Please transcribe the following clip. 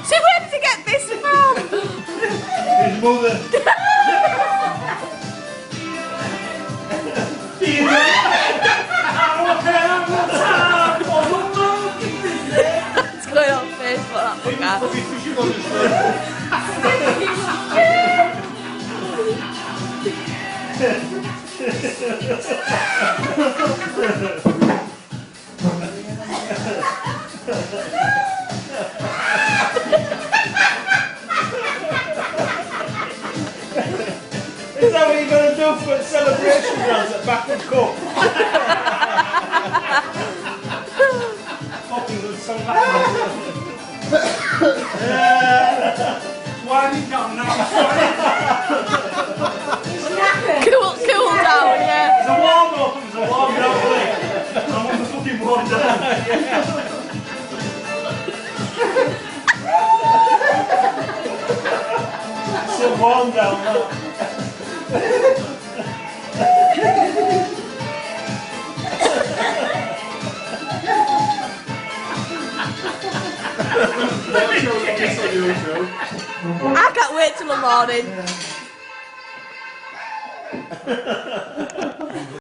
See, where did he get this from? His mother. It's going on Facebook, that Is that what you're going to do for celebration grounds at Backward Cup? Winding down now. Cool down, yeah. It's a warm up, it's a warm down thing. I want the fucking warm down. It's a warm down now. I can't wait till the morning.